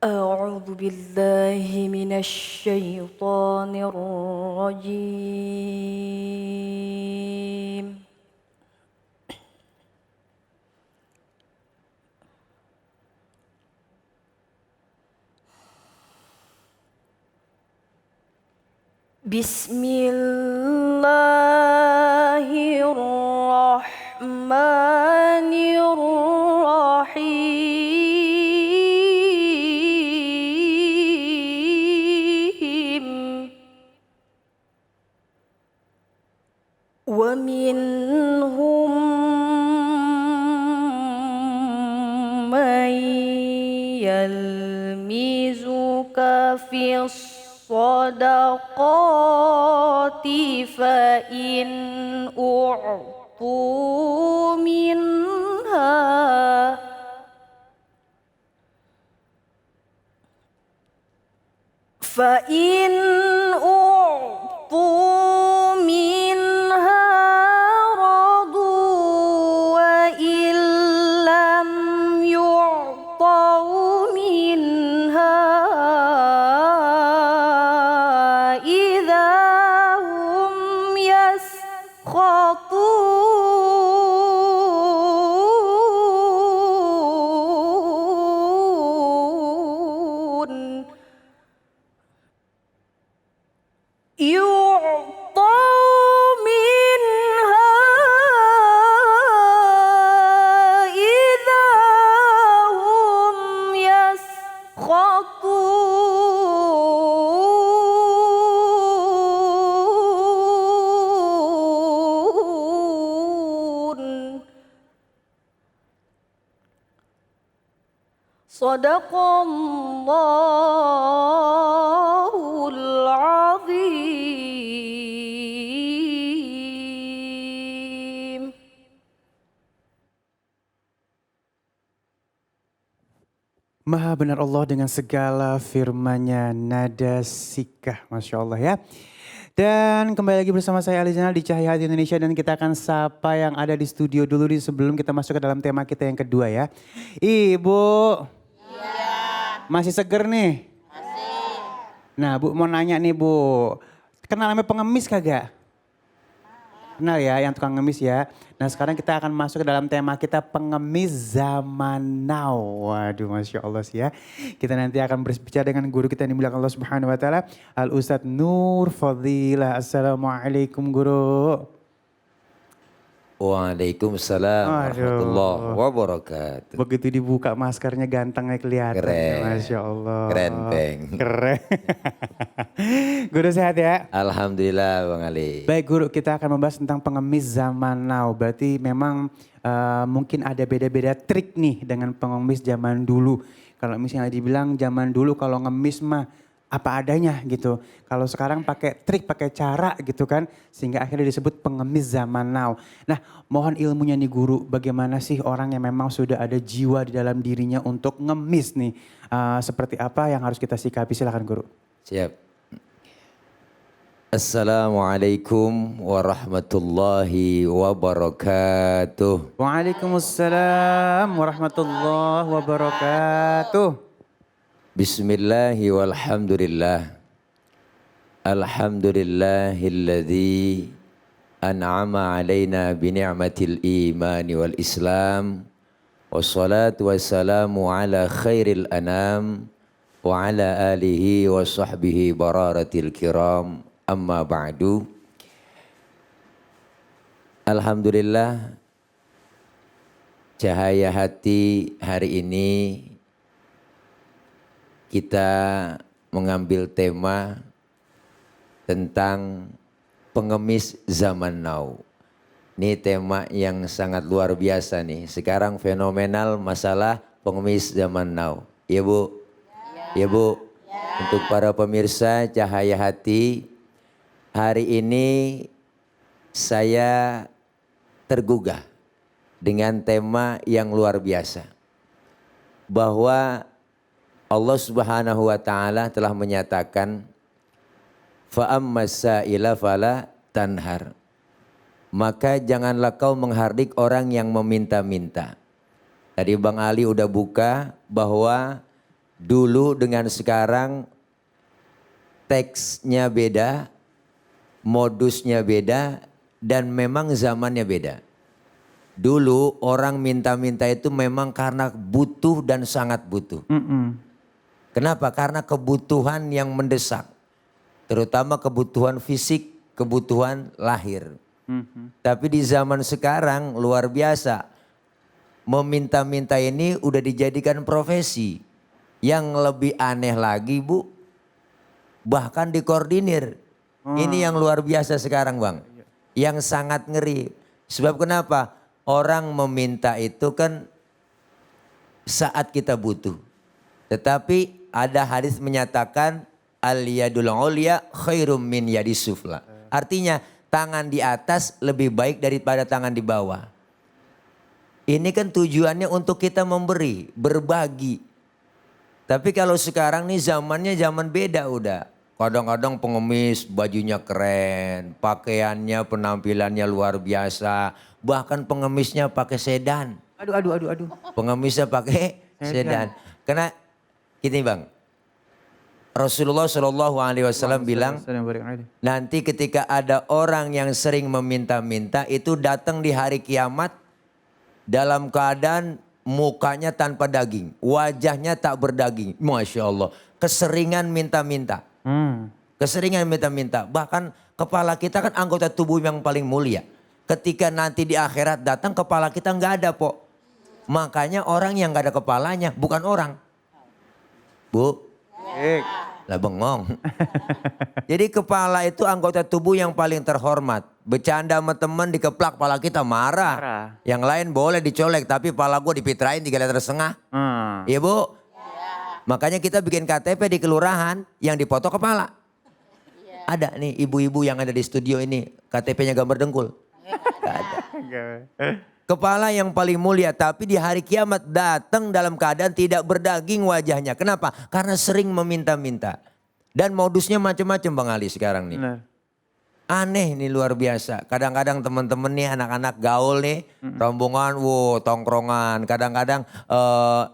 أعوذ بالله من الشيطان الرجيم. بسم الله الرحمن الرحيم. ومنهم من يلمزك في الصدقات فإن أعطوا منها رضوا وإن لم يعطوا منها إذا هم يسخطون. يعطوا منها إذا هم يسخطون. صدق الله العظيم. Maha benar Allah dengan segala firman-Nya, nada sikah, Masya Allah ya. Dan kembali lagi bersama saya Ali Zainal di Cahaya Hati Indonesia, dan kita akan sapa yang ada di studio dulu sebelum kita masuk ke dalam tema kita yang kedua ya. Ibu, masih seger nih? Masih. Nah Bu mau nanya nih Bu, kenal namanya pengemis kagak? Kenal ya, yang tukang ngemis ya. Nah sekarang kita akan masuk ke dalam tema kita, pengemis zaman now. Waduh Masya Allah sih ya. Kita nanti akan berbicara dengan guru kita yang dimuliakan Allah Subhanahu Wa Taala, Al Ustadz Nur Fadilah. Assalamualaikum guru. Waalaikumsalam warahmatullahi wabarakatuh. Begitu dibuka maskernya gantengnya kelihatan. Keren. Masya Allah. Keren peng. Keren. Guru sehat ya? Alhamdulillah Bang Ali. Baik guru, kita akan membahas tentang pengemis zaman now. Berarti memang mungkin ada beda-beda trik nih dengan pengemis zaman dulu. Kalau misalnya dibilang zaman dulu kalau ngemis mah apa adanya gitu. Kalau sekarang pakai trik, pakai cara gitu kan. Sehingga akhirnya disebut pengemis zaman now. Nah mohon ilmunya nih guru, bagaimana sih orang yang memang sudah ada jiwa di dalam dirinya untuk ngemis nih. Seperti apa yang harus kita sikapi, silakan guru. Siap. Assalamualaikum warahmatullahi wabarakatuh. Waalaikumsalam warahmatullahi wabarakatuh. Bismillahi walhamdulillah. Alhamdulillahilladzi an'ama alaina bini'matil imani wal islam. Wassalatu wassalamu ala khairil anam. Wa ala alihi wa sahbihi bararatil kiram. Amma ba'du. Alhamdulillah, Cahaya Hati hari ini kita mengambil tema tentang pengemis zaman now. Ini tema yang sangat luar biasa nih. Sekarang fenomenal masalah pengemis zaman now. Ya Bu? Ya Bu? Untuk para pemirsa Cahaya Hati, hari ini saya tergugah dengan tema yang luar biasa. Bahwa Allah Subhanahu wa taala telah menyatakan fa ammas sa'ila fala tanhar. Maka janganlah kau menghardik orang yang meminta-minta. Tadi Bang Ali udah buka bahwa Dulu dengan sekarang teksnya beda, modusnya beda, dan memang zamannya beda. Dulu orang minta-minta itu memang karena butuh dan sangat butuh. Kenapa? Karena kebutuhan yang mendesak. Terutama kebutuhan fisik, kebutuhan lahir. Tapi di zaman sekarang luar biasa. Meminta-minta ini udah dijadikan profesi. Yang lebih aneh lagi Bu, bahkan dikoordinir. Ini yang luar biasa sekarang Bang. Yang sangat ngeri. Sebab kenapa? Orang meminta itu kan saat kita butuh. Tetapi ada hadis menyatakan al-yadul ulya khairum min yadis sufla. Artinya tangan di atas lebih baik daripada tangan di bawah. Ini kan tujuannya untuk kita memberi, berbagi. Tapi kalau sekarang nih zamannya zaman beda udah. Kadang-kadang pengemis bajunya keren, pakaiannya penampilannya luar biasa. Bahkan pengemisnya pakai sedan. Aduh. Pengemisnya pakai sedan. Karena gini Bang, Rasulullah SAW bilang nanti ketika ada orang yang sering meminta-minta itu datang di hari kiamat dalam keadaan mukanya tanpa daging, wajahnya tak berdaging. Masya Allah, keseringan minta-minta. Keseringan minta-minta. Bahkan kepala kita kan anggota tubuh yang paling mulia. Ketika nanti di akhirat datang kepala kita nggak ada po. Makanya orang yang nggak ada kepalanya bukan orang. Bu. Lah bengong. Jadi kepala itu anggota tubuh yang paling terhormat. Bercanda sama teman dikeplak kepala kita marah. Yang lain boleh dicolek tapi kepala gue dipitrain 3,5 liter. Iya Bu. Makanya kita bikin KTP di kelurahan yang dipoto kepala. Ada nih ibu-ibu yang ada di studio ini KTP-nya gambar dengkul. Gak ada. Kepala yang paling mulia tapi di hari kiamat datang dalam keadaan tidak berdaging wajahnya. Kenapa? Karena sering meminta-minta. Dan modusnya macam-macam Bang Ali sekarang nih. Aneh nih luar biasa. Kadang-kadang teman-teman nih anak-anak gaul nih. Rombongan, tongkrongan. Kadang-kadang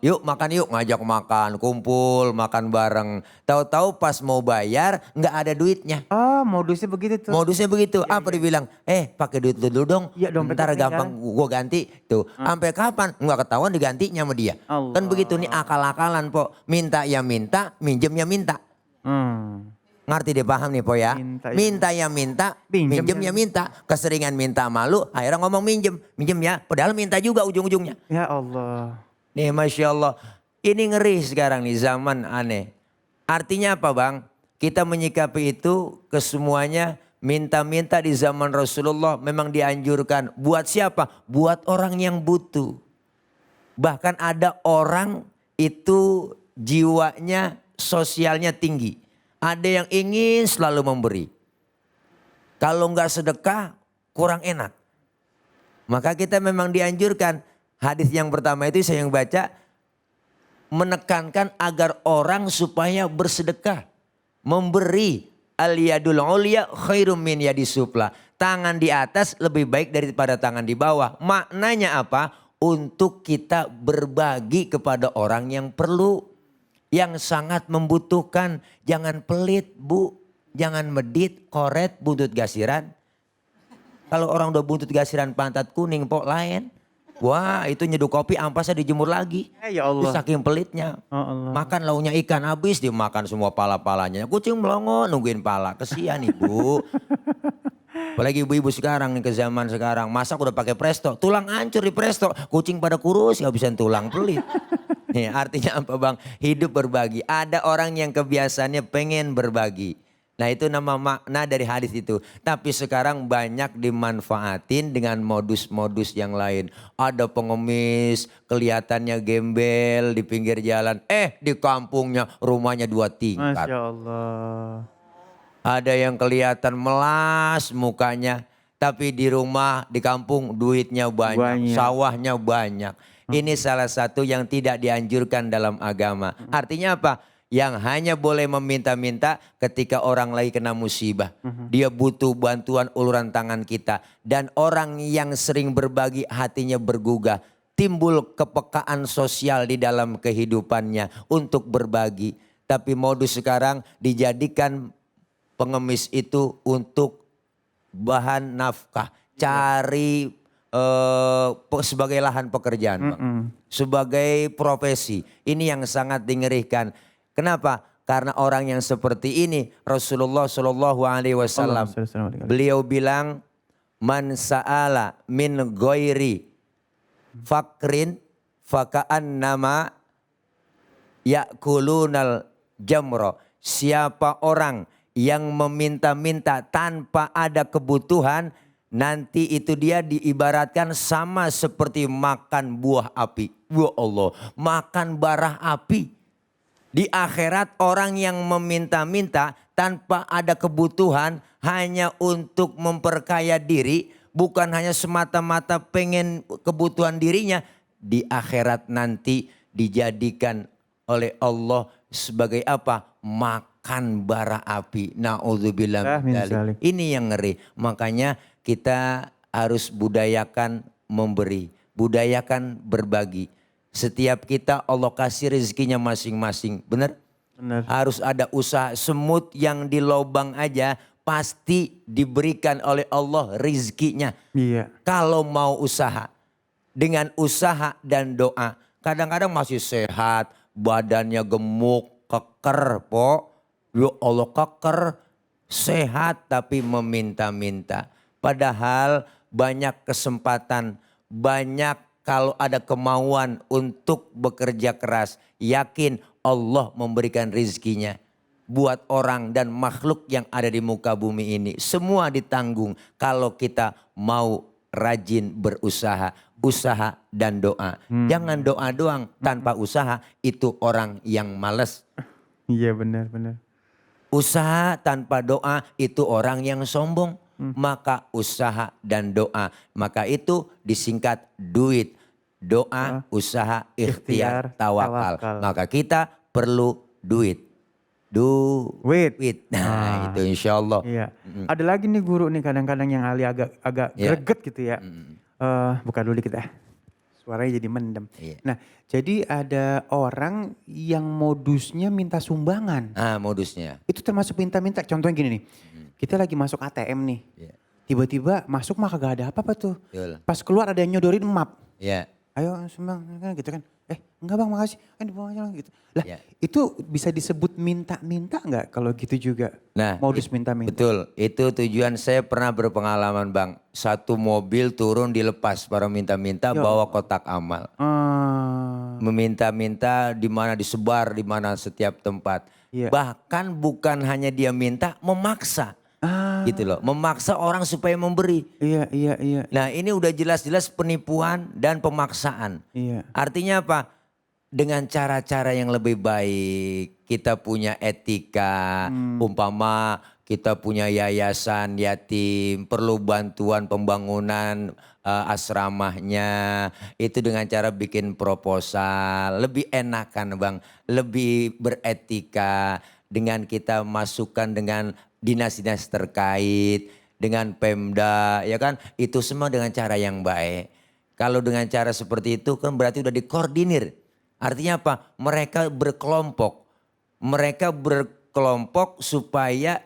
yuk makan yuk, ngajak makan, kumpul, makan bareng. Tahu-tahu pas mau bayar nggak ada duitnya. Oh modusnya begitu tuh. Modusnya begitu. Apa dibilang? Pakai duit dulu dong. Iya, Bentar gampang gue ganti. Tuh. Sampai kapan? Nggak ketahuan digantinya sama dia. Allah. Kan begitu nih akal-akalan po. Minta ya minta, minjem ya minta. Ngerti deh paham nih po ya. Minta ya minta, minjem ya minta. Keseringan minta malu, akhirnya ngomong minjem. Minjem ya, padahal minta juga ujung-ujungnya. Ya Allah. Nih Masya Allah, ini ngeri sekarang nih zaman aneh. Artinya apa Bang? Kita menyikapi itu ke semuanya minta-minta di zaman Rasulullah memang dianjurkan. Buat siapa? Buat orang yang butuh. Bahkan ada orang itu jiwanya sosialnya tinggi. Ada yang ingin selalu memberi. Kalau enggak sedekah kurang enak. Maka kita memang dianjurkan. Hadis yang pertama itu saya yang baca. Menekankan agar orang supaya bersedekah. Memberi. Al-yadul ulya khairum min yadis sufla. Tangan di atas lebih baik daripada tangan di bawah. Maknanya apa? Untuk kita berbagi kepada orang yang perlu. Yang sangat membutuhkan. Jangan pelit Bu. Jangan medit, koret, buntut gasiran. Kalau orang udah buntut gasiran pantat kuning pok lain. Wah itu nyeduh kopi ampasnya dijemur lagi. Ya Allah. Saking pelitnya. Oh Allah. Makan launya ikan habis dimakan semua pala-palanya. Kucing melongo nungguin pala. Kesian Ibu. Apalagi ibu-ibu sekarang nih ke zaman sekarang. Masak udah pakai presto. Tulang hancur di presto. Kucing pada kurus gak bisa tulang pelit. Nih, artinya apa Bang? Hidup berbagi. Ada orang yang kebiasaannya pengen berbagi. Nah itu nama makna dari hadis itu. Tapi sekarang banyak dimanfaatin dengan modus-modus yang lain. Ada pengemis kelihatannya gembel di pinggir jalan. Di kampungnya rumahnya 2 tingkat. Masya Allah. Ada yang kelihatan melas mukanya. Tapi di rumah, di kampung duitnya banyak. Sawahnya banyak. Ini salah satu yang tidak dianjurkan dalam agama. Artinya apa? Yang hanya boleh meminta-minta ketika orang lagi kena musibah. Dia butuh bantuan uluran tangan kita. Dan orang yang sering berbagi hatinya bergugah. timbul kepekaan sosial di dalam kehidupannya untuk berbagi. Tapi modus sekarang dijadikan pengemis itu untuk bahan nafkah, cari sebagai lahan pekerjaan, Bang. Sebagai profesi. Ini yang sangat dingerikan. Kenapa? Karena orang yang seperti ini Rasulullah Shallallahu Alaihi Wasallam beliau bilang, man sa'ala min ghairi fakrin faka'an nama yakulunal jamro. Siapa orang yang meminta-minta tanpa ada kebutuhan, nanti itu dia diibaratkan sama seperti makan buah api. Ya Allah, makan bara api. Di akhirat orang yang meminta-minta tanpa ada kebutuhan hanya untuk memperkaya diri, bukan hanya semata-mata pengen kebutuhan dirinya, di akhirat nanti dijadikan oleh Allah sebagai apa? Makan bara api. Na'udzubillah. Ini yang ngeri. Makanya kita harus budayakan memberi, budayakan berbagi. Setiap kita Allah kasih rezekinya masing-masing. Benar? Benar. Harus ada usaha. Semut yang di lubang aja pasti diberikan oleh Allah rezekinya. Iya. Kalau mau usaha. Dengan usaha dan doa. Kadang-kadang masih sehat, badannya gemuk, keker, po. Ya Allah, keker, sehat tapi meminta-minta. Padahal banyak kesempatan, banyak kalau ada kemauan untuk bekerja keras, yakin Allah memberikan rezekinya buat orang dan makhluk yang ada di muka bumi ini. Semua ditanggung kalau kita mau rajin berusaha, usaha dan doa. Jangan doa doang tanpa usaha, itu orang yang malas. Iya benar-benar. Usaha tanpa doa itu orang yang sombong. Maka usaha dan doa, maka itu disingkat duit. Doa, usaha, ikhtiar, tawakal. Maka kita perlu duit. Duit. Nah itu insya Allah. Iya. Ada lagi nih guru nih kadang-kadang yang Ali agak greget gitu ya. Buka dulu dikit ya. Suaranya jadi mendem. Iya. Nah jadi ada orang yang modusnya minta sumbangan. Modusnya. Itu termasuk minta-minta. Contohnya gini nih. Kita lagi masuk ATM nih. Iya. Tiba-tiba masuk mah kagak ada apa-apa tuh. Betul. Pas keluar ada yang nyodorin map. Iya. Ayo sumbang kan gitu kan. Enggak bang makasih. Kan dibawa aja lah gitu. Lah Ya. itu bisa disebut minta-minta enggak kalau gitu juga? Nah, modus minta-minta. Betul, itu tujuan saya pernah berpengalaman Bang. Satu mobil turun dilepas para minta-minta bawa kotak amal. Meminta-minta di mana disebar, di mana setiap tempat. Iya. Bahkan bukan hanya dia minta, memaksa. Gitu loh, memaksa orang supaya memberi. Iya. Nah ini udah jelas-jelas penipuan dan pemaksaan. Iya. Artinya apa? Dengan cara-cara yang lebih baik, kita punya etika, umpama kita punya yayasan yatim, perlu bantuan pembangunan asramanya, itu dengan cara bikin proposal, lebih enakan Bang, lebih beretika, dengan kita masukkan dengan dinas-dinas terkait, dengan Pemda, ya kan, itu semua dengan cara yang baik. Kalau dengan cara seperti itu kan berarti udah dikoordinir. Artinya apa? Mereka berkelompok. Mereka berkelompok supaya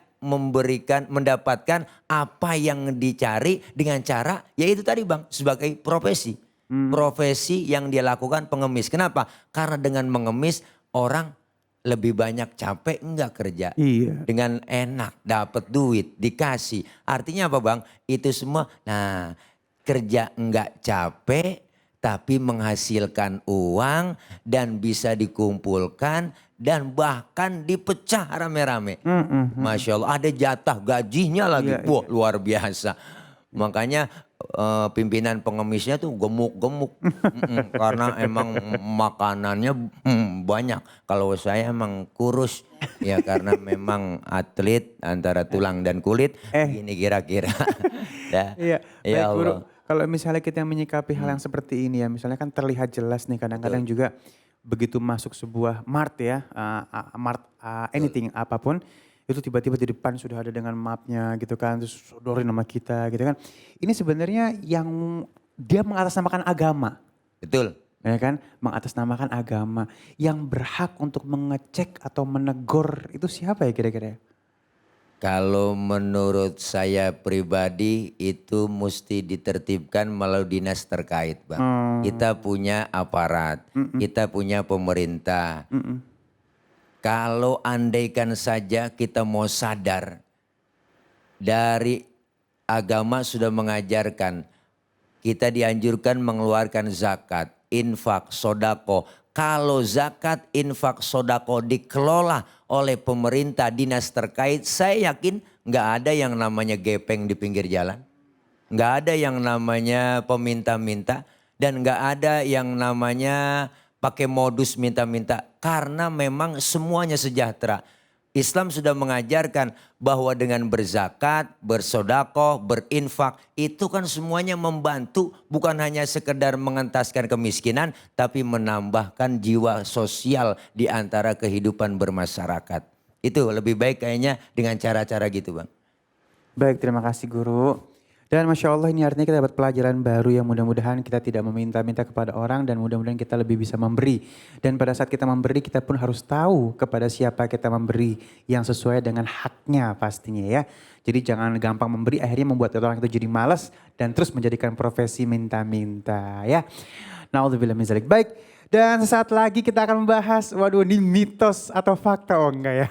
mendapatkan apa yang dicari dengan cara, yaitu tadi Bang, sebagai profesi. Profesi yang dia lakukan pengemis. Kenapa? Karena dengan mengemis orang lebih banyak capek enggak kerja. Iya. Dengan enak dapat duit, dikasih. Artinya apa Bang? Itu semua, nah kerja enggak capek tapi menghasilkan uang dan bisa dikumpulkan dan bahkan dipecah rame-rame. Masya Allah, ada jatah gajinya lagi. Iya, Wah luar biasa. Makanya pimpinan pengemisnya tuh gemuk-gemuk. Karena emang makanannya banyak. Kalau saya emang kurus. Ya karena memang atlet antara tulang dan kulit. Gini kira-kira. Iya. Ya Baik, Guru. Allah. Kalau misalnya kita menyikapi hal yang seperti ini ya. Misalnya kan terlihat jelas nih kadang-kadang juga begitu masuk sebuah mart ya. Mart anything apapun. Itu tiba-tiba di depan sudah ada dengan mapnya gitu kan. Terus sodorin nama kita gitu kan. Ini sebenarnya yang dia mengatasnamakan agama. Betul. Ya kan, mengatasnamakan agama. Yang berhak untuk mengecek atau menegur itu siapa ya kira-kira? Kalau menurut saya pribadi itu mesti ditertibkan melalui dinas terkait, Bang. Kita punya aparat, kita punya pemerintah. Kalau andaikan saja kita mau sadar dari agama sudah mengajarkan kita dianjurkan mengeluarkan zakat, infak, sodako. Kalau zakat, infak, sodako dikelola oleh pemerintah dinas terkait, saya yakin nggak ada yang namanya gepeng di pinggir jalan. Nggak ada yang namanya peminta-minta dan nggak ada yang namanya pakai modus minta-minta. Karena memang semuanya sejahtera. Islam sudah mengajarkan bahwa dengan berzakat, bersodakoh, berinfak itu kan semuanya membantu bukan hanya sekedar mengentaskan kemiskinan tapi menambahkan jiwa sosial di antara kehidupan bermasyarakat. Itu lebih baik kayaknya dengan cara-cara gitu, Bang. Baik, terima kasih guru. Dan Masya Allah ini artinya kita dapat pelajaran baru yang mudah-mudahan kita tidak meminta-minta kepada orang dan mudah-mudahan kita lebih bisa memberi. Dan pada saat kita memberi kita pun harus tahu kepada siapa kita memberi yang sesuai dengan haknya pastinya ya. Jadi jangan gampang memberi akhirnya membuat orang itu jadi malas dan terus menjadikan profesi minta-minta ya. Na'udzubillah min dzalik. Baik. Dan sesaat lagi kita akan membahas, waduh ini mitos atau fakta oh enggak ya.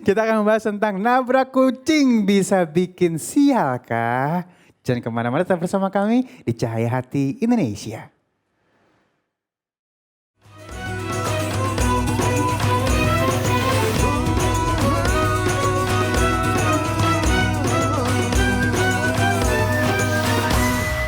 Kita akan membahas tentang nabrak kucing bisa bikin sial kah? Jangan kemana-mana tetap bersama kami di Cahaya Hati Indonesia.